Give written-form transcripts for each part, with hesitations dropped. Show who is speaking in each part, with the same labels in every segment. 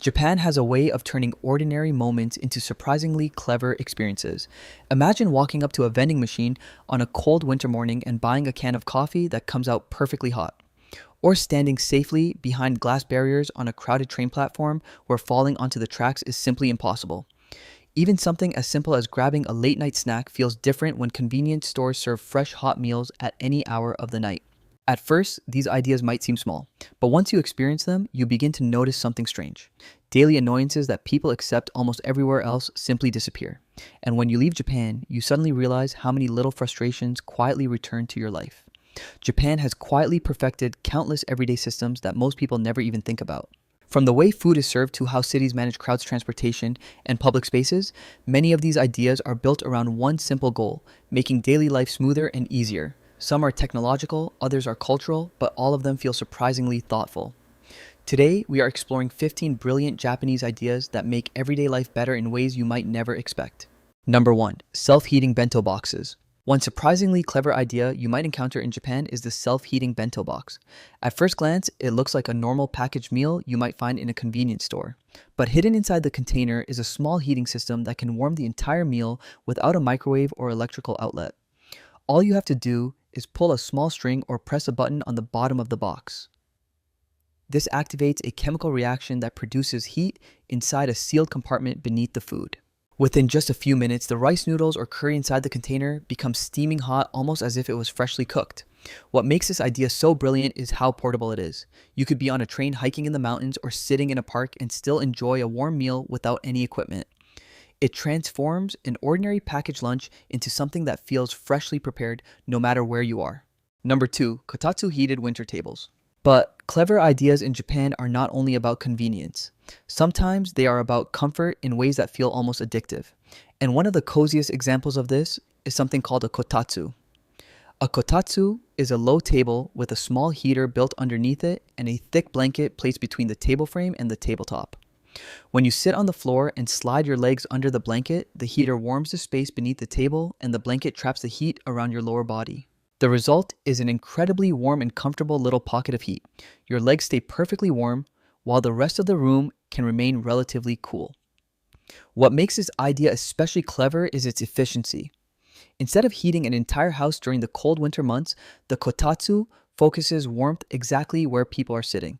Speaker 1: Japan has a way of turning ordinary moments into surprisingly clever experiences. Imagine walking up to a vending machine on a cold winter morning and buying a can of coffee that comes out perfectly hot. Or standing safely behind glass barriers on a crowded train platform where falling onto the tracks is simply impossible. Even something as simple as grabbing a late night snack feels different when convenience stores serve fresh hot meals at any hour of the night. At first, these ideas might seem small, but once you experience them, you begin to notice something strange. Daily annoyances that people accept almost everywhere else simply disappear. And when you leave Japan, you suddenly realize how many little frustrations quietly return to your life. Japan has quietly perfected countless everyday systems that most people never even think about. From the way food is served to how cities manage crowds transportation and public spaces, many of these ideas are built around one simple goal: making daily life smoother and easier. Some are technological, others are cultural, but all of them feel surprisingly thoughtful. Today, we are exploring 15 brilliant Japanese ideas that make everyday life better in ways you might never expect. Number 1. Self-heating bento boxes. One surprisingly clever idea you might encounter in Japan is the self-heating bento box. At first glance, it looks like a normal packaged meal you might find in a convenience store. But hidden inside the container is a small heating system that can warm the entire meal without a microwave or electrical outlet. All you have to do is pull a small string or press a button on the bottom of the box. This activates a chemical reaction that produces heat inside a sealed compartment beneath the food. Within just a few minutes, the rice noodles or curry inside the container becomes steaming hot, almost as if it was freshly cooked. What makes this idea so brilliant is how portable it is. You could be on a train hiking in the mountains or sitting in a park and still enjoy a warm meal without any equipment. It transforms an ordinary packaged lunch into something that feels freshly prepared no matter where you are. Number 2. Kotatsu heated winter tables. But clever ideas in Japan are not only about convenience. Sometimes they are about comfort in ways that feel almost addictive. And one of the coziest examples of this is something called a kotatsu. A kotatsu is a low table with a small heater built underneath it and a thick blanket placed between the table frame and the tabletop. When you sit on the floor and slide your legs under the blanket, the heater warms the space beneath the table and the blanket traps the heat around your lower body. The result is an incredibly warm and comfortable little pocket of heat. Your legs stay perfectly warm, while the rest of the room can remain relatively cool. What makes this idea especially clever is its efficiency. Instead of heating an entire house during the cold winter months, the kotatsu focuses warmth exactly where people are sitting.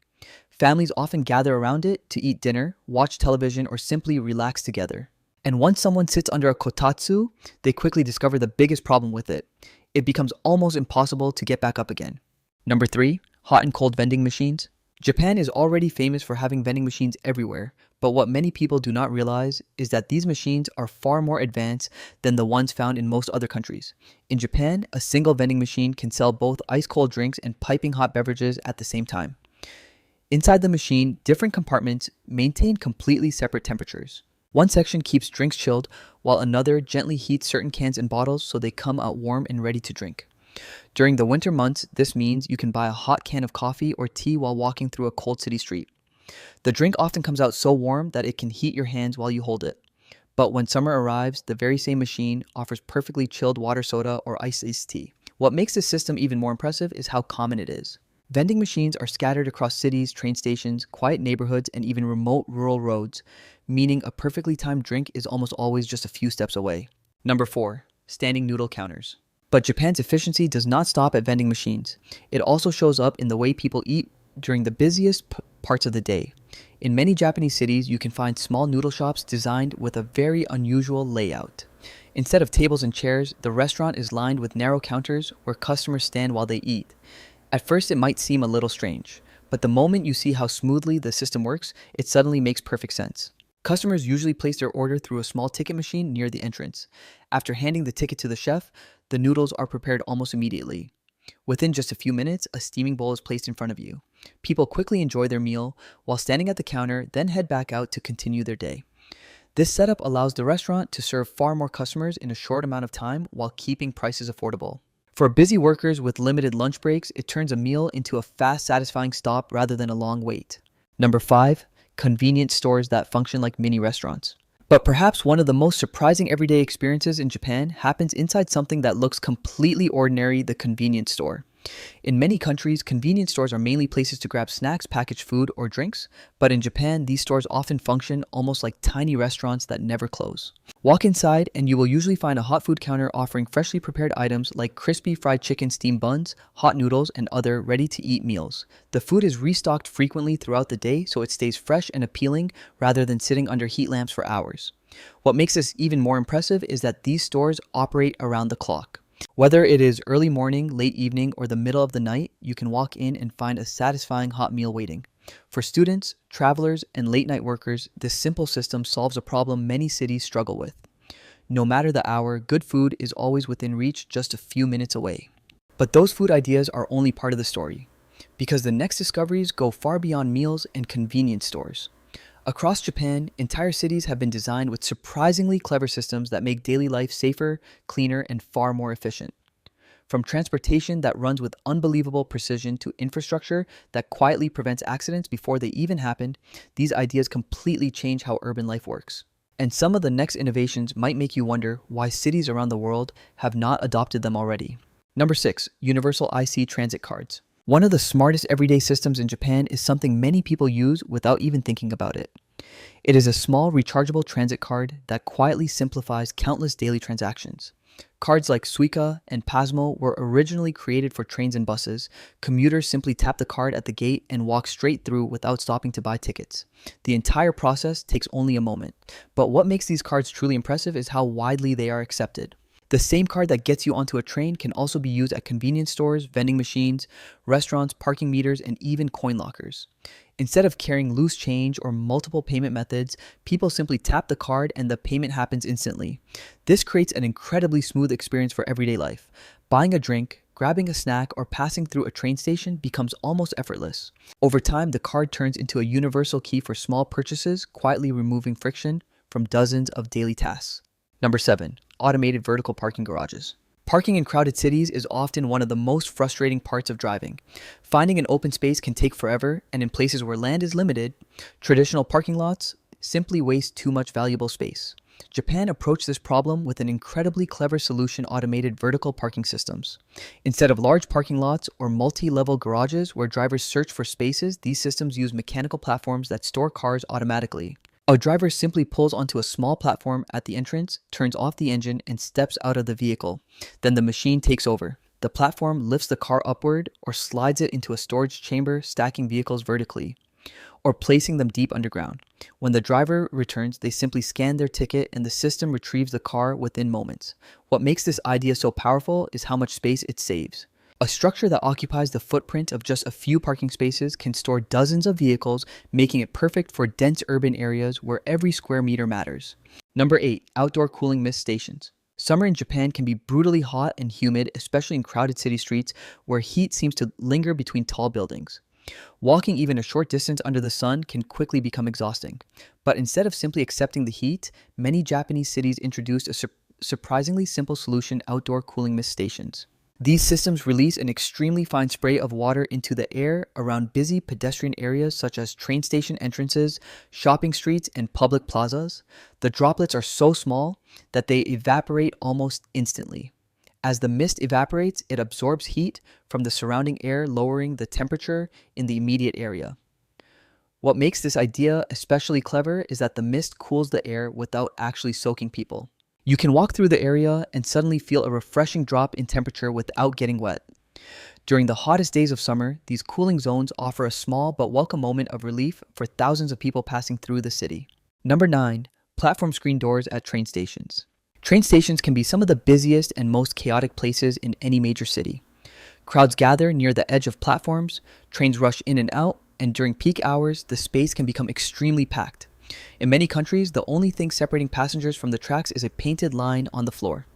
Speaker 1: Families often gather around it to eat dinner, watch television, or simply relax together. And once someone sits under a kotatsu, they quickly discover the biggest problem with it. It becomes almost impossible to get back up again. Number 3. Hot and cold vending machines. Japan is already famous for having vending machines everywhere, but what many people do not realize is that these machines are far more advanced than the ones found in most other countries. In Japan, a single vending machine can sell both ice-cold drinks and piping hot beverages at the same time. Inside the machine, different compartments maintain completely separate temperatures. One section keeps drinks chilled, while another gently heats certain cans and bottles so they come out warm and ready to drink. During the winter months, this means you can buy a hot can of coffee or tea while walking through a cold city street. The drink often comes out so warm that it can heat your hands while you hold it. But when summer arrives, the very same machine offers perfectly chilled water soda or iced tea. What makes this system even more impressive is how common it is. Vending machines are scattered across cities, train stations, quiet neighborhoods, and even remote rural roads, meaning a perfectly timed drink is almost always just a few steps away. Number 4. Standing noodle counters. But Japan's efficiency does not stop at vending machines. It also shows up in the way people eat during the busiest parts of the day. In many Japanese cities, you can find small noodle shops designed with a very unusual layout. Instead of tables and chairs, the restaurant is lined with narrow counters where customers stand while they eat. At first, it might seem a little strange, but the moment you see how smoothly the system works, it suddenly makes perfect sense. Customers usually place their order through a small ticket machine near the entrance. After handing the ticket to the chef, the noodles are prepared almost immediately. Within just a few minutes, a steaming bowl is placed in front of you. People quickly enjoy their meal while standing at the counter, then head back out to continue their day. This setup allows the restaurant to serve far more customers in a short amount of time while keeping prices affordable. For busy workers with limited lunch breaks, it turns a meal into a fast, satisfying stop rather than a long wait. Number 5. Convenience stores that function like mini restaurants. But perhaps one of the most surprising everyday experiences in Japan happens inside something that looks completely ordinary, the convenience store. In many countries, convenience stores are mainly places to grab snacks, packaged food, or drinks, but in Japan, these stores often function almost like tiny restaurants that never close. Walk inside, and you will usually find a hot food counter offering freshly prepared items like crispy fried chicken steamed buns, hot noodles, and other ready-to-eat meals. The food is restocked frequently throughout the day so it stays fresh and appealing rather than sitting under heat lamps for hours. What makes this even more impressive is that these stores operate around the clock. Whether it is early morning, late evening, or the middle of the night, you can walk in and find a satisfying hot meal waiting. For students, travelers, and late night workers, this simple system solves a problem many cities struggle with. No matter the hour, good food is always within reach just a few minutes away. But those food ideas are only part of the story, because the next discoveries go far beyond meals and convenience stores. Across Japan, entire cities have been designed with surprisingly clever systems that make daily life safer, cleaner, and far more efficient. From transportation that runs with unbelievable precision to infrastructure that quietly prevents accidents before they even happen, these ideas completely change how urban life works. And some of the next innovations might make you wonder why cities around the world have not adopted them already. Number 6. Universal IC Transit Cards. One of the smartest everyday systems in Japan is something many people use without even thinking about it. It is a small rechargeable transit card that quietly simplifies countless daily transactions. Cards like Suica and Pasmo were originally created for trains and buses. Commuters simply tap the card at the gate and walk straight through without stopping to buy tickets. The entire process takes only a moment. But what makes these cards truly impressive is how widely they are accepted. The same card that gets you onto a train can also be used at convenience stores, vending machines, restaurants, parking meters, and even coin lockers. Instead of carrying loose change or multiple payment methods, people simply tap the card and the payment happens instantly. This creates an incredibly smooth experience for everyday life. Buying a drink, grabbing a snack, or passing through a train station becomes almost effortless. Over time, the card turns into a universal key for small purchases, quietly removing friction from dozens of daily tasks. Number 7. Automated vertical parking garages. Parking in crowded cities is often one of the most frustrating parts of driving. Finding an open space can take forever, and in places where land is limited, traditional parking lots simply waste too much valuable space. Japan approached this problem with an incredibly clever solution: automated vertical parking systems. Instead of large parking lots or multi-level garages where drivers search for spaces, these systems use mechanical platforms that store cars automatically. A driver simply pulls onto a small platform at the entrance, turns off the engine, and steps out of the vehicle. Then the machine takes over. The platform lifts the car upward or slides it into a storage chamber, stacking vehicles vertically, or placing them deep underground. When the driver returns, they simply scan their ticket and the system retrieves the car within moments. What makes this idea so powerful is how much space it saves. A structure that occupies the footprint of just a few parking spaces can store dozens of vehicles, making it perfect for dense urban areas where every square meter matters. Number 8. Outdoor cooling mist stations. Summer in Japan can be brutally hot and humid, especially in crowded city streets where heat seems to linger between tall buildings. Walking even a short distance under the sun can quickly become exhausting. But instead of simply accepting the heat, many Japanese cities introduced a surprisingly simple solution: outdoor cooling mist stations. These systems release an extremely fine spray of water into the air around busy pedestrian areas such as train station entrances, shopping streets, and public plazas. The droplets are so small that they evaporate almost instantly. As the mist evaporates, it absorbs heat from the surrounding air, lowering the temperature in the immediate area. What makes this idea especially clever is that the mist cools the air without actually soaking people. You can walk through the area and suddenly feel a refreshing drop in temperature without getting wet. During the hottest days of summer, these cooling zones offer a small but welcome moment of relief for thousands of people passing through the city. Number 9. Platform screen doors at train stations. Train stations can be some of the busiest and most chaotic places in any major city. Crowds gather near the edge of platforms, trains rush in and out, and during peak hours, the space can become extremely packed. In many countries, the only thing separating passengers from the tracks is a painted line on the floor.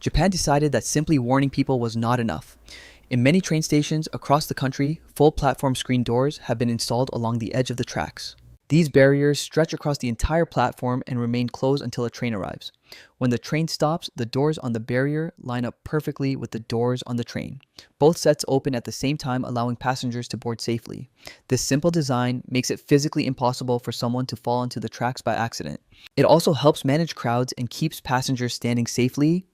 Speaker 1: Japan decided that simply warning people was not enough. In many train stations across the country, full platform screen doors have been installed along the edge of the tracks. These barriers stretch across the entire platform and remain closed until a train arrives. When the train stops, the doors on the barrier line up perfectly with the doors on the train. Both sets open at the same time, allowing passengers to board safely. This simple design makes it physically impossible for someone to fall onto the tracks by accident. It also helps manage crowds and keeps passengers standing safely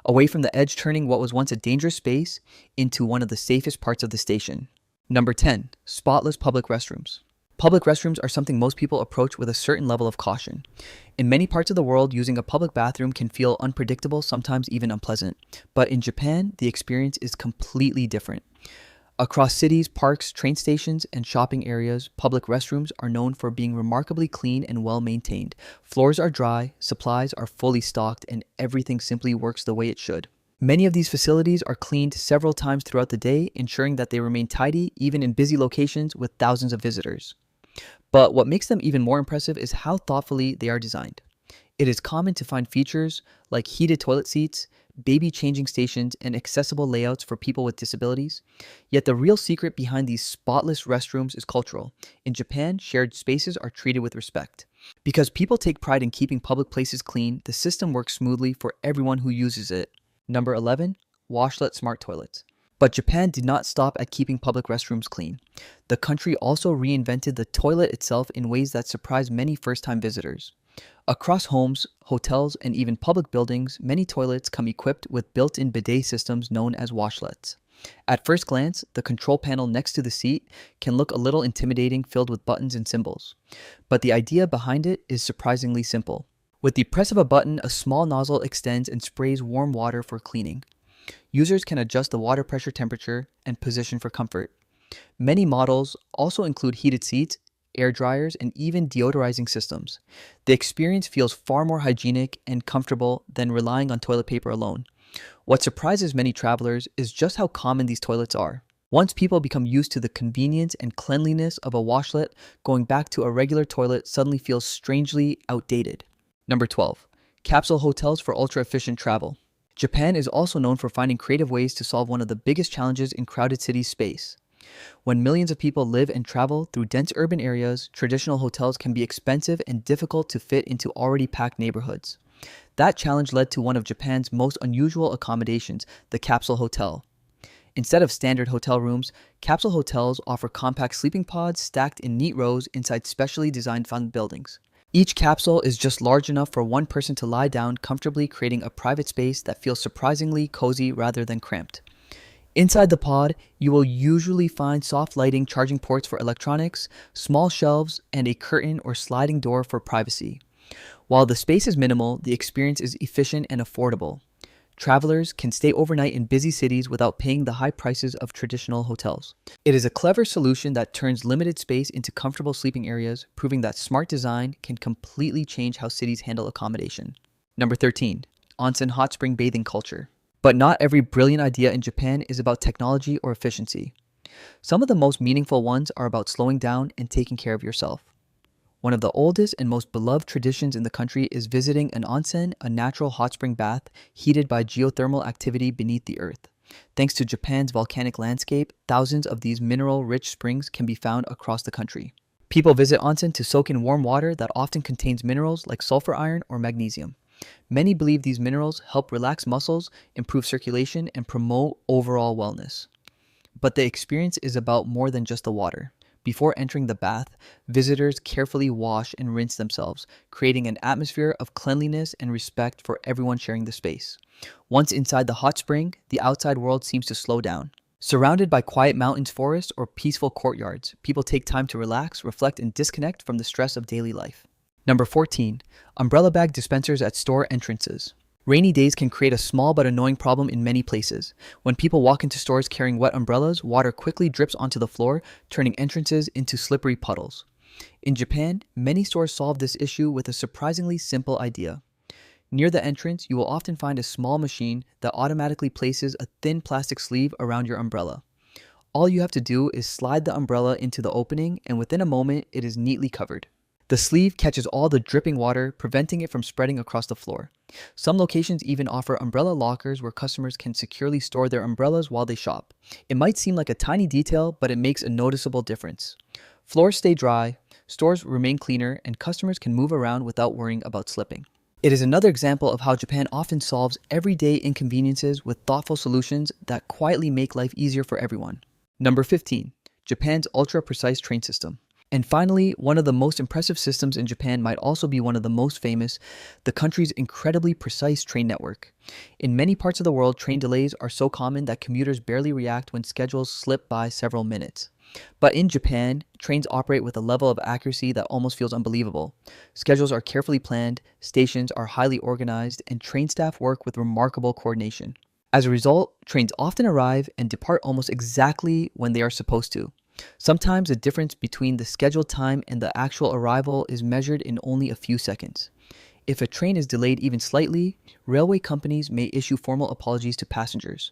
Speaker 1: away from the edge, turning what was once a dangerous space into one of the safest parts of the station. Number 10, spotless public restrooms. Public restrooms are something most people approach with a certain level of caution. In many parts of the world, using a public bathroom can feel unpredictable, sometimes even unpleasant. But in Japan, the experience is completely different. Across cities, parks, train stations, and shopping areas, public restrooms are known for being remarkably clean and well maintained. Floors are dry, supplies are fully stocked, and everything simply works the way it should. Many of these facilities are cleaned several times throughout the day, ensuring that they remain tidy even in busy locations with thousands of visitors. But what makes them even more impressive is how thoughtfully they are designed. It is common to find features like heated toilet seats, baby changing stations, and accessible layouts for people with disabilities. Yet the real secret behind these spotless restrooms is cultural. In Japan, shared spaces are treated with respect. Because people take pride in keeping public places clean, the system works smoothly for everyone who uses it. Number 11, washlet smart toilets. But Japan did not stop at keeping public restrooms clean. The country also reinvented the toilet itself in ways that surprised many first-time visitors. Across homes, hotels, and even public buildings, many toilets come equipped with built-in bidet systems known as washlets. At first glance, the control panel next to the seat can look a little intimidating, filled with buttons and symbols. But the idea behind it is surprisingly simple. With the press of a button, a small nozzle extends and sprays warm water for cleaning. Users can adjust the water pressure, temperature, and position for comfort. Many models also include heated seats, air dryers, and even deodorizing systems. The experience feels far more hygienic and comfortable than relying on toilet paper alone. What surprises many travelers is just how common these toilets are. Once people become used to the convenience and cleanliness of a washlet, going back to a regular toilet suddenly feels strangely outdated. Number 12, capsule hotels for ultra-efficient travel. Japan is also known for finding creative ways to solve one of the biggest challenges in crowded city space. When millions of people live and travel through dense urban areas, traditional hotels can be expensive and difficult to fit into already packed neighborhoods. That challenge led to one of Japan's most unusual accommodations, the capsule hotel. Instead of standard hotel rooms, capsule hotels offer compact sleeping pods stacked in neat rows inside specially designed fun buildings. Each capsule is just large enough for one person to lie down comfortably, creating a private space that feels surprisingly cozy rather than cramped. Inside the pod, you will usually find soft lighting, charging ports for electronics, small shelves, and a curtain or sliding door for privacy. While the space is minimal, the experience is efficient and affordable. Travelers can stay overnight in busy cities without paying the high prices of traditional hotels. It is a clever solution that turns limited space into comfortable sleeping areas, proving that smart design can completely change how cities handle accommodation. Number 13, onsen hot spring bathing culture. But not every brilliant idea in Japan is about technology or efficiency. Some of the most meaningful ones are about slowing down and taking care of yourself. One of the oldest and most beloved traditions in the country is visiting an onsen, a natural hot spring bath heated by geothermal activity beneath the earth. Thanks to Japan's volcanic landscape, thousands of these mineral-rich springs can be found across the country. People visit onsen to soak in warm water that often contains minerals like sulfur iron or magnesium. Many believe these minerals help relax muscles, improve circulation, and promote overall wellness. But the experience is about more than just the water. Before entering the bath, visitors carefully wash and rinse themselves, creating an atmosphere of cleanliness and respect for everyone sharing the space. Once inside the hot spring, the outside world seems to slow down. Surrounded by quiet mountains, forests, or peaceful courtyards, people take time to relax, reflect, and disconnect from the stress of daily life. Number 14, umbrella bag dispensers at store entrances. Rainy days can create a small but annoying problem in many places. When people walk into stores carrying wet umbrellas, water quickly drips onto the floor, turning entrances into slippery puddles. In Japan, many stores solve this issue with a surprisingly simple idea. Near the entrance, you will often find a small machine that automatically places a thin plastic sleeve around your umbrella. All you have to do is slide the umbrella into the opening, and within a moment, it is neatly covered. The sleeve catches all the dripping water, preventing it from spreading across the floor. Some locations even offer umbrella lockers where customers can securely store their umbrellas while they shop. It might seem like a tiny detail, but it makes a noticeable difference. Floors stay dry, stores remain cleaner, and customers can move around without worrying about slipping. It is another example of how Japan often solves everyday inconveniences with thoughtful solutions that quietly make life easier for everyone. Number 15, Japan's ultra-precise train system. And finally, one of the most impressive systems in Japan might also be one of the most famous, the country's incredibly precise train network. In many parts of the world, train delays are so common that commuters barely react when schedules slip by several minutes. But in Japan, trains operate with a level of accuracy that almost feels unbelievable. Schedules are carefully planned, stations are highly organized, and train staff work with remarkable coordination. As a result, trains often arrive and depart almost exactly when they are supposed to. Sometimes the difference between the scheduled time and the actual arrival is measured in only a few seconds. If a train is delayed even slightly, railway companies may issue formal apologies to passengers.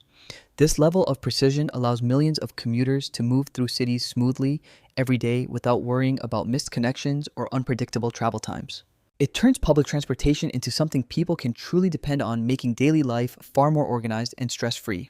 Speaker 1: This level of precision allows millions of commuters to move through cities smoothly every day without worrying about missed connections or unpredictable travel times. It turns public transportation into something people can truly depend on, making daily life far more organized and stress-free.